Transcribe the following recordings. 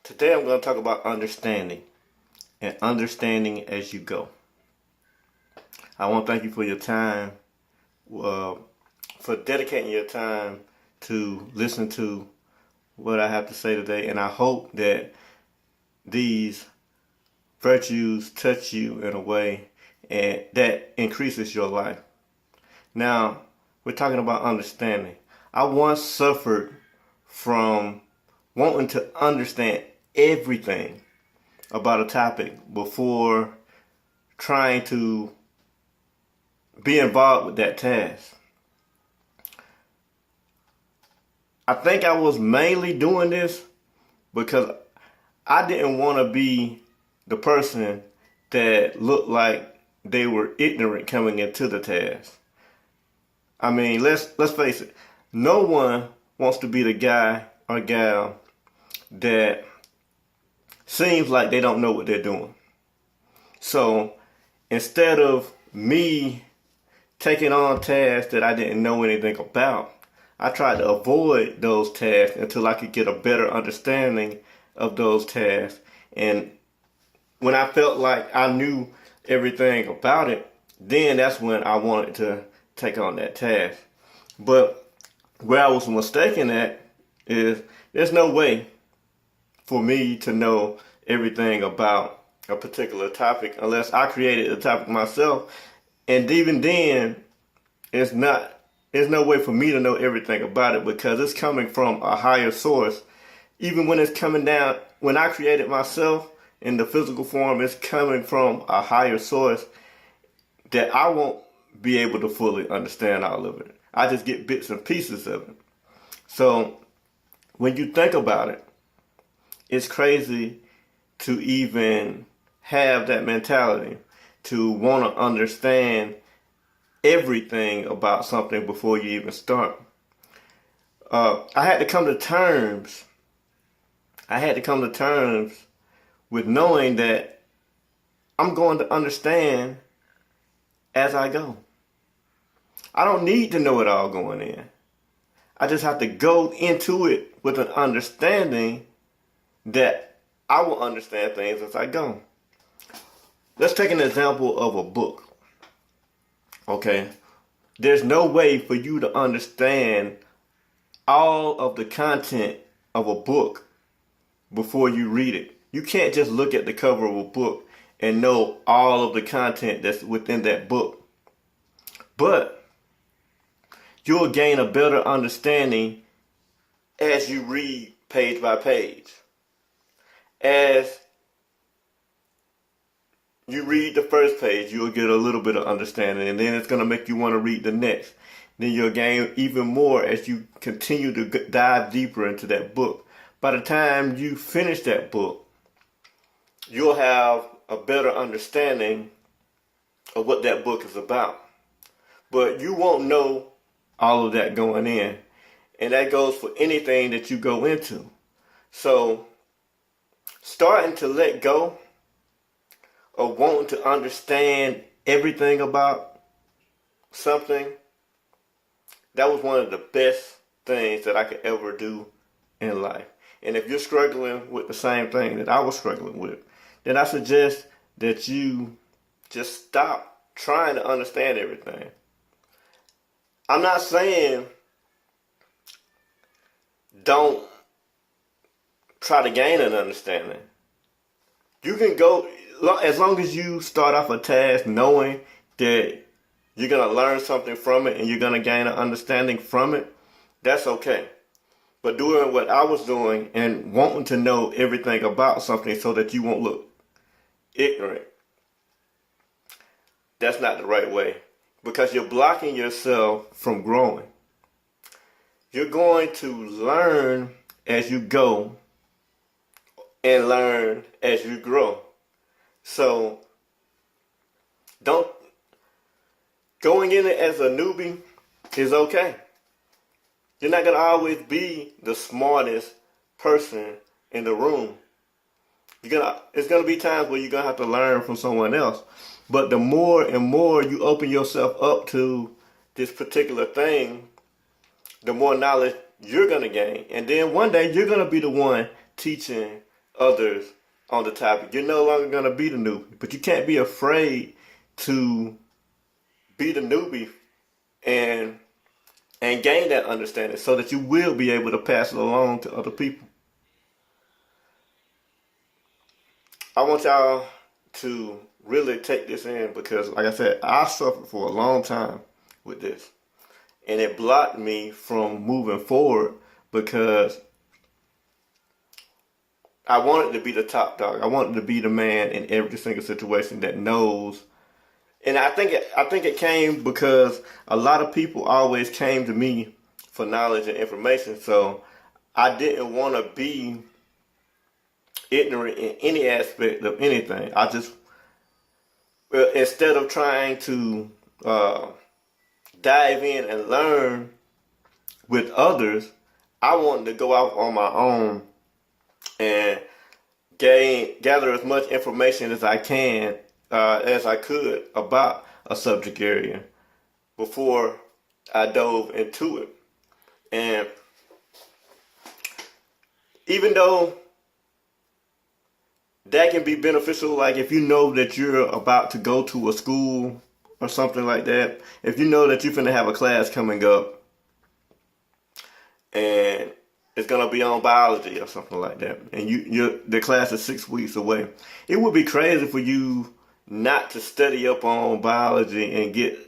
Today I'm going to talk about understanding and understanding as you go. I want to thank you for your time, for dedicating your time to listen to what I have to say today. And I hope that these virtues touch you in a way and that increases your life. Now, we're talking about understanding. I once suffered from wanting to understand everything about a topic before trying to be involved with that task. I think I was mainly doing this because I didn't want to be the person that looked like they were ignorant coming into the task. I mean, let's face it. No one wants to be the guy or gal that seems like they don't know what they're doing. So instead of me taking on tasks that I didn't know anything about, I tried to avoid those tasks until I could get a better understanding of those tasks. And when I felt like I knew everything about it, then that's when I wanted to take on that task. But where I was mistaken at is there's no way for me to know everything about a particular topic unless I created the topic myself. And even then, there's no way for me to know everything about it because it's coming from a higher source. Even when it's coming down, when I created myself in the physical form, it's coming from a higher source that I won't be able to fully understand all of it. I just get bits and pieces of it. So when you think about it, it's crazy to even have that mentality to want to understand everything about something before you even start. I had to come to terms with knowing that I'm going to understand as I go. I don't need to know it all going in. I just have to go into it with an understanding that I will understand things as I go. Let's take an example of a book. Okay? There's no way for you to understand all of the content of a book before you read it. You can't just look at the cover of a book and know all of the content that's within that book. But you'll gain a better understanding as you read page by page. As you read the first page, you'll get a little bit of understanding, and then it's going to make you want to read the next. Then you'll gain even more as you continue to dive deeper into that book. By the time you finish that book, you'll have a better understanding of what that book is about. But you won't know all of that going in. And that goes for anything that you go into. So starting to let go of wanting to understand everything about something, that was one of the best things that I could ever do in life. And if you're struggling with the same thing that I was struggling with, then I suggest that you just stop trying to understand everything. I'm not saying don't try to gain an understanding. You can go, as long as you start off a task knowing that you're going to learn something from it and you're going to gain an understanding from it, that's okay. But doing what I was doing and wanting to know everything about something so that you won't look ignorant, that's not the right way. Because you're blocking yourself from growing. You're going to learn as you go and learn as you grow. So going in it as a newbie is okay. You're not going to always be the smartest person in the room. It's going to be times where you're going to have to learn from someone else. But the more and more you open yourself up to this particular thing, the more knowledge you're going to gain. And then one day you're going to be the one teaching others on the topic. You're no longer going to be the newbie, but you can't be afraid to be the newbie and gain that understanding so that you will be able to pass it along to other people. I want y'all to really take this in because, like I said, I suffered for a long time with this. And it blocked me from moving forward because I wanted to be the top dog. I wanted to be the man in every single situation that knows. And I think it came because a lot of people always came to me for knowledge and information. So I didn't want to be ignorant in any aspect of anything. Instead of trying to dive in and learn with others, I wanted to go out on my own and gather as much information as I can, as I could about a subject area before I dove into it. And even though that can be beneficial, like if you know that you're about to go to a school or something like that, if you know that you're finna have a class coming up and it's gonna be on biology or something like that, and the class is 6 weeks away, it would be crazy for you not to study up on biology and get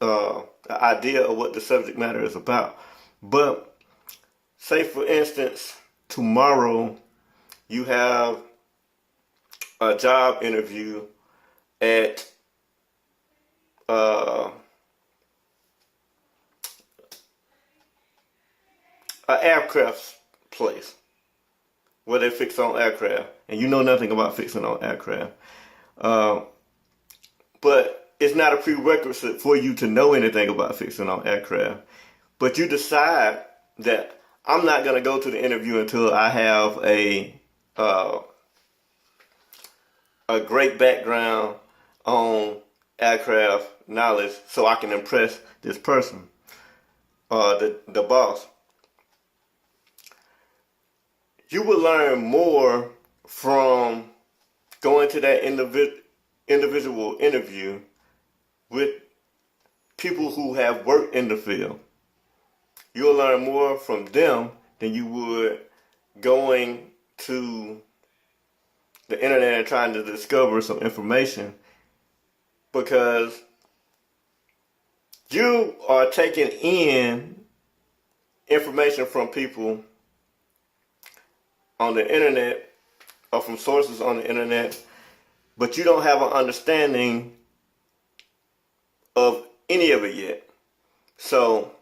an idea of what the subject matter is about. But say for instance, tomorrow you have a job interview at an aircraft place where they fix on aircraft, and you know nothing about fixing on aircraft. But it's not a prerequisite for you to know anything about fixing on aircraft. But you decide that I'm not going to go to the interview until I have a great background on aircraft knowledge so I can impress this person, the boss. You will learn more from going to that individual interview with people who have worked in the field. You'll learn more from them than you would going to the internet and trying to discover some information, because you are taking in information from people on the internet or from sources on the internet, but you don't have an understanding of any of it yet. So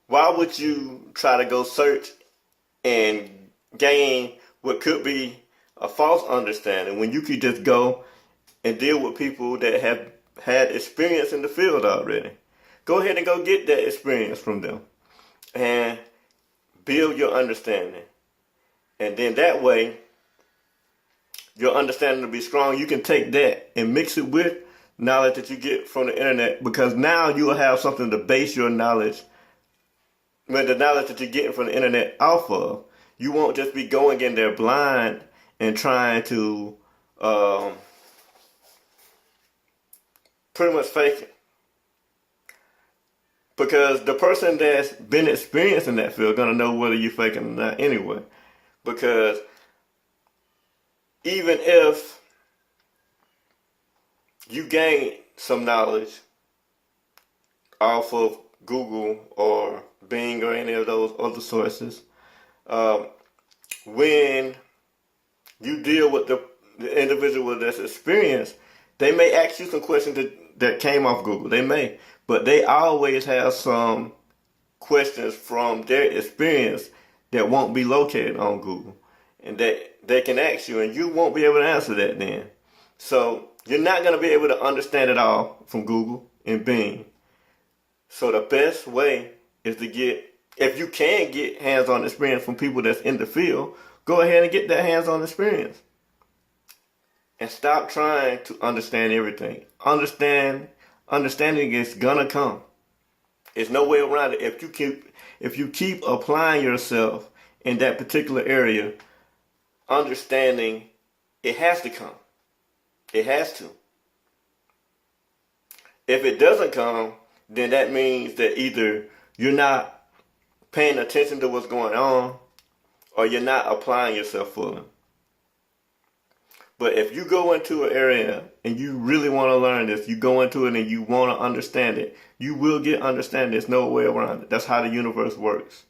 why would you try to go search and gain what could be a false understanding when you could just go and deal with people that have had experience in the field already? Go ahead and go get that experience from them and build your understanding. And then that way, your understanding will be strong. You can take that and mix it with knowledge that you get from the internet, because now you will have something to base your knowledge, the knowledge that you're getting from the internet off of. You won't just be going in there blind and trying to pretty much fake it. Because the person that's been experienced in that field is going to know whether you're faking or not anyway. Because even if you gain some knowledge off of Google or Bing or any of those other sources, when you deal with the individual that's experienced, they may ask you some questions that came off Google. They may, but they always have some questions from their experience that won't be located on Google, and that they can ask you, and you won't be able to answer that then. So you're not going to be able to understand it all from Google and Bing. So the best way is to if you can get hands-on experience from people that's in the field, go ahead and get that hands-on experience. And stop trying to understand everything. Understanding is gonna come. There's no way around it. If you keep applying yourself in that particular area, understanding, it has to come. It has to. If it doesn't come, then that means that either you're not paying attention to what's going on, or you're not applying yourself fully. But if you go into an area and you really want to learn this, you go into it and you want to understand it, you will get understanding. There's no way around it. That's how the universe works.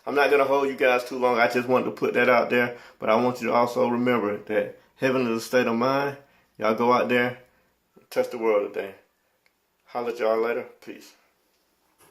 I'm not going to hold you guys too long. I just wanted to put that out there. But I want you to also remember that heaven is a state of mind. Y'all go out there and touch the world today. Holla at y'all later. Peace.